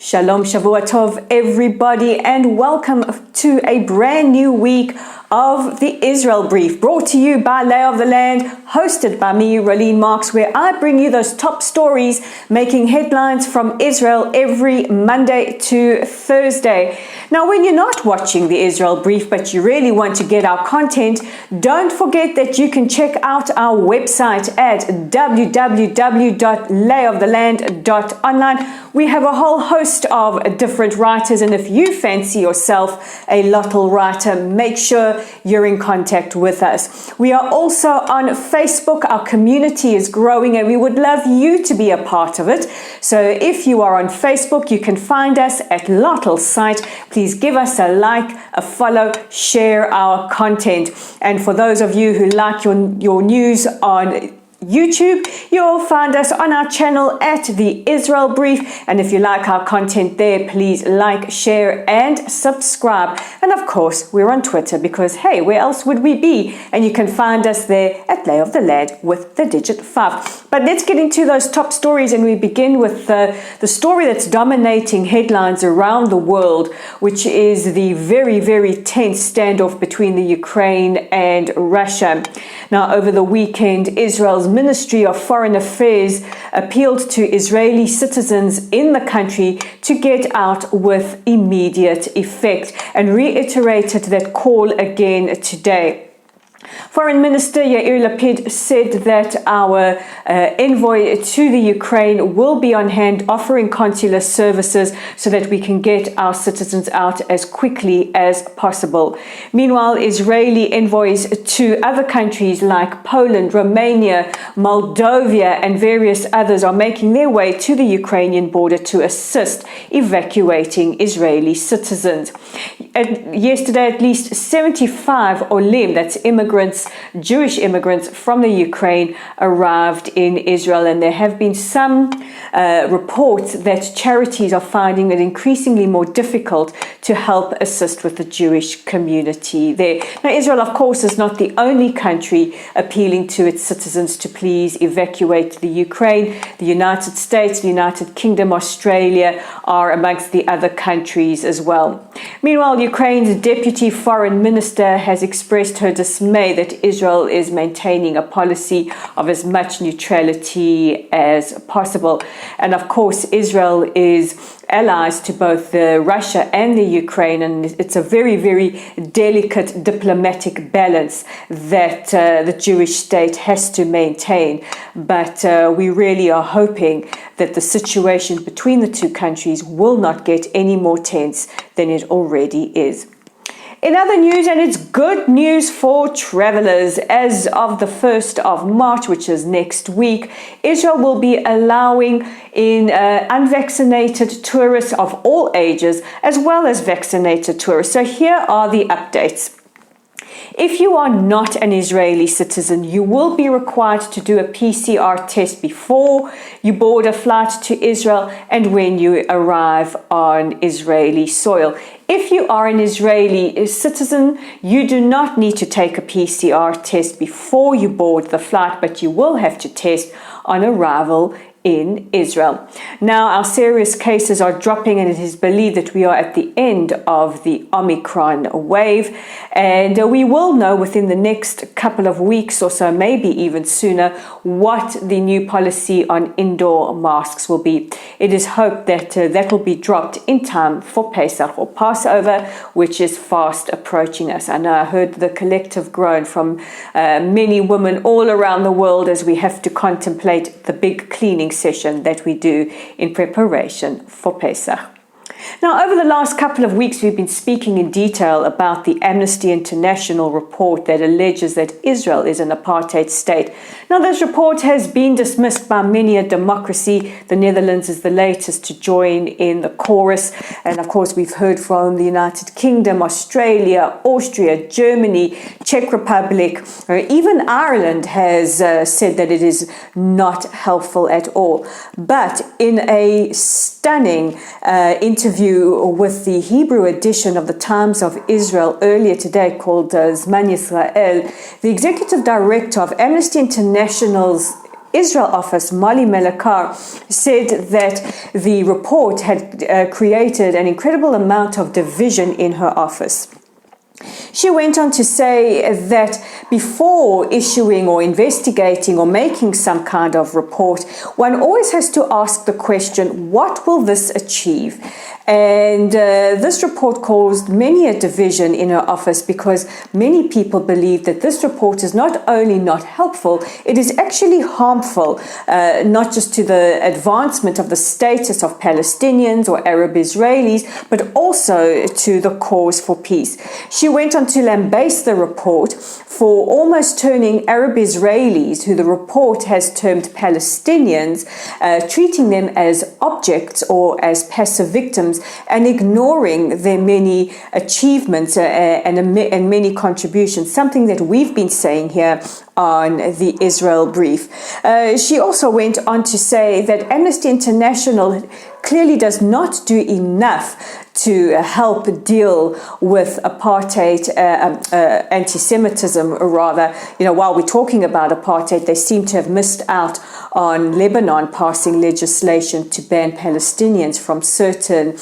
Shalom, Shavua Tov, everybody, and welcome to a brand new week of the Israel Brief, brought to you by Lay of the Land, hosted by me, Rolene Marks, where I bring you those top stories making headlines from Israel every Monday to Thursday. Now, when you're not watching the Israel Brief, but you really want to get our content, don't forget that you can check out our website at www.layoftheland.online. We have a whole host of different writers, and if you fancy yourself a lottel writer, make sure you're in contact with us. We are also on Facebook. Our community is growing and we would love you to be a part of it. So if you are on Facebook, you can find us at Lottel site. Please give us a like, a follow, share our content. And for those of you who like your news on YouTube, you'll find us on our channel at the Israel Brief, and if you like our content there, please like, share and subscribe. And of course, we're on Twitter because hey, where else would we be? And you can find us there at Lay of the Land with the digit 5. But let's get into those top stories, and we begin with the story that's dominating headlines around the world, which is the very, very tense standoff between the Ukraine and Russia. Now, over the weekend, Israel's Ministry of Foreign Affairs appealed to Israeli citizens in the country to get out with immediate effect and reiterated that call again today. Foreign Minister Yair Lapid said that our envoy to the Ukraine will be on hand offering consular services so that we can get our citizens out as quickly as possible. Meanwhile, Israeli envoys to other countries like Poland, Romania, Moldova, and various others are making their way to the Ukrainian border to assist evacuating Israeli citizens. Yesterday, at least 75 Olim, that's Jewish immigrants from the Ukraine, arrived in Israel, and there have been some reports that charities are finding it increasingly more difficult to help assist with the Jewish community there. Now, Israel, of course, is not the only country appealing to its citizens to please evacuate the Ukraine. The United States, the United Kingdom, Australia are amongst the other countries as well. Meanwhile, Ukraine's deputy foreign minister has expressed her dismay that Israel is maintaining a policy of as much neutrality as possible. And of course, Israel is allies to both Russia and the Ukraine, and it's a very, very delicate diplomatic balance that the Jewish state has to maintain. But we really are hoping that the situation between the two countries will not get any more tense than it already is. In other news, and it's good news for travelers, as of the 1st of March, which is next week, Israel will be allowing in unvaccinated tourists of all ages, as well as vaccinated tourists. So here are the updates. If you are not an Israeli citizen, you will be required to do a PCR test before you board a flight to Israel and when you arrive on Israeli soil. If you are an Israeli citizen, you do not need to take a PCR test before you board the flight, but you will have to test on arrival in Israel. Now, our serious cases are dropping, and it is believed that we are at the end of the Omicron wave, and we will know within the next couple of weeks or so, maybe even sooner, what the new policy on indoor masks will be. It is hoped that that will be dropped in time for Pesach or Passover, which is fast approaching us. I know I heard the collective groan from many women all around the world as we have to contemplate the big cleaning session that we do in preparation for Pesach. Now, over the last couple of weeks, we've been speaking in detail about the Amnesty International report that alleges that Israel is an apartheid state. Now, this report has been dismissed by many a democracy. The Netherlands is the latest to join in the chorus. And of course, we've heard from the United Kingdom, Australia, Austria, Germany, Czech Republic, or even Ireland has said that it is not helpful at all. But in a stunning interview with the Hebrew edition of the Times of Israel earlier today called Zman Yisrael, the executive director of Amnesty International's Israel office, Molly Melakar, said that the report had created an incredible amount of division in her office. She went on to say that before issuing or investigating or making some kind of report, one always has to ask the question, what will this achieve? And this report caused many a division in her office because many people believe that this report is not only not helpful, it is actually harmful, not just to the advancement of the status of Palestinians or Arab Israelis, but also to the cause for peace. She went on to lambaste the report for almost turning Arab Israelis, who the report has termed Palestinians, treating them as objects or as passive victims, and ignoring their many achievements and many contributions, something that we've been saying here on the Israel Brief. She also went on to say that Amnesty International clearly does not do enough to help deal with apartheid, anti-Semitism, rather. While we're talking about apartheid, they seem to have missed out on Lebanon passing legislation to ban Palestinians from certain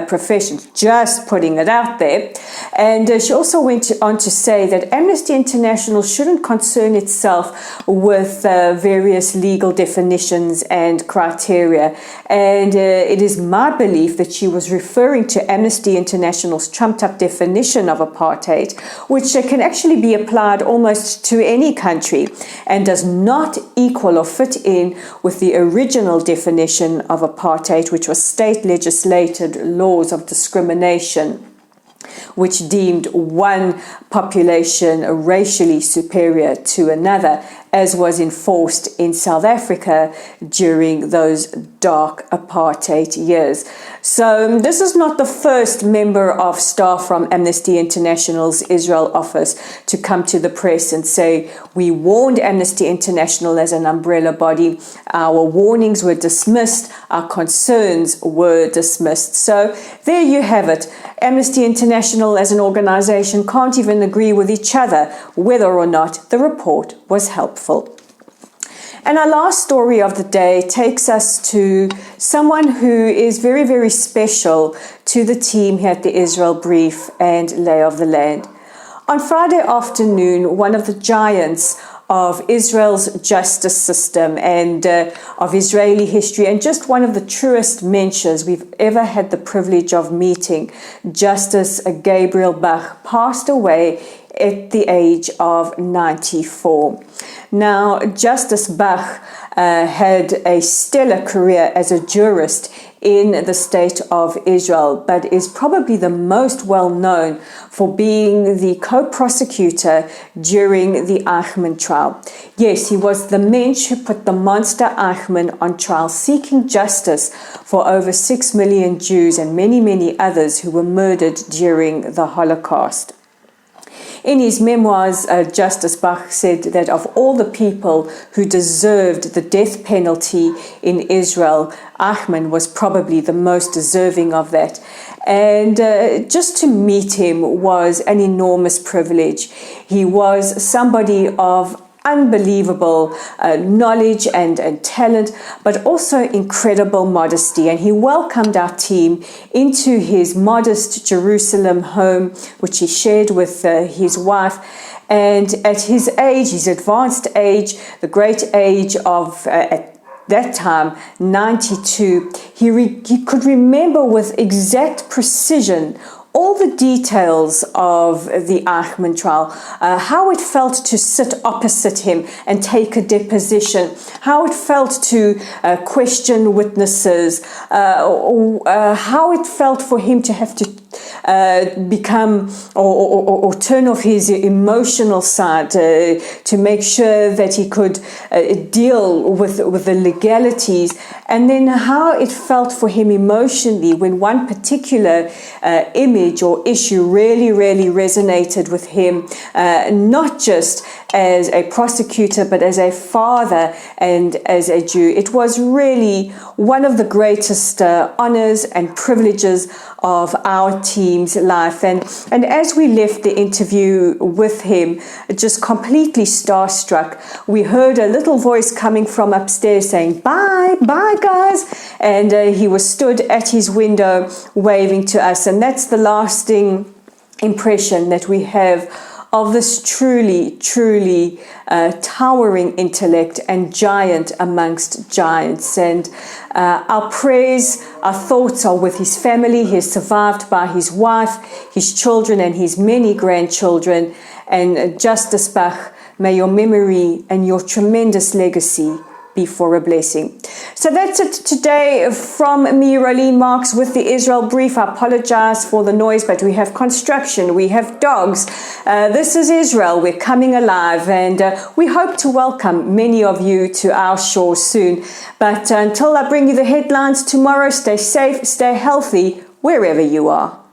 professions, just putting it out there. And she also went on to say that Amnesty International shouldn't concern itself with various legal definitions and criteria. And it is my belief that she was referring to Amnesty International's trumped-up definition of apartheid, which can actually be applied almost to any country and does not equal or fit in with the original definition of apartheid, which was state-legislated laws of discrimination, which deemed one population racially superior to another, as was enforced in South Africa during those dark apartheid years. So this is not the first member of staff from Amnesty International's Israel office to come to the press and say, we warned Amnesty International as an umbrella body, our warnings were dismissed, our concerns were dismissed. So there you have it. Amnesty International as an organization can't even agree with each other whether or not the report was helpful. And our last story of the day takes us to someone who is very, very special to the team here at the Israel Brief and Lay of the Land. On Friday afternoon, one of the giants of Israel's justice system and of Israeli history, and just one of the truest mentions we've ever had the privilege of meeting, Justice Gabriel Bach, passed away at the age of 94. Now, Justice Bach had a stellar career as a jurist in the state of Israel, but is probably the most well known for being the co-prosecutor during the Eichmann trial. Yes, he was the mensch who put the monster Eichmann on trial, seeking justice for over 6 million Jews and many, many others who were murdered during the Holocaust. In his memoirs, Justice Bach said that of all the people who deserved the death penalty in Israel, Eichmann was probably the most deserving of that. And just to meet him was an enormous privilege. He was somebody of unbelievable knowledge and talent, but also incredible modesty. And he welcomed our team into his modest Jerusalem home, which he shared with his wife. And at his age, his advanced age, the great age of at that time, 92, he could remember with exact precision all the details of the Eichmann trial, how it felt to sit opposite him and take a deposition, how it felt to question witnesses, how it felt for him to have to become or turn off his emotional side to make sure that he could deal with the legalities, and then how it felt for him emotionally when one particular image or issue really resonated with him, not just as a prosecutor, but as a father and as a Jew. It was really one of the greatest honors and privileges of our team's life. And as we left the interview with him, just completely starstruck, we heard a little voice coming from upstairs saying, "Bye, bye, guys." And he was stood at his window waving to us. And that's the lasting impression that we have of this truly towering intellect and giant amongst giants. And our prayers, our thoughts are with his family. He is survived by his wife, his children, and his many grandchildren. And Justice Bach, may your memory and your tremendous legacy be for a blessing. So that's it today from me, Rolene Marks, with the Israel Brief. I apologize for the noise, but we have construction, we have dogs. This is Israel. We're coming alive, and we hope to welcome many of you to our shore soon. But until I bring you the headlines tomorrow, stay safe, stay healthy, wherever you are.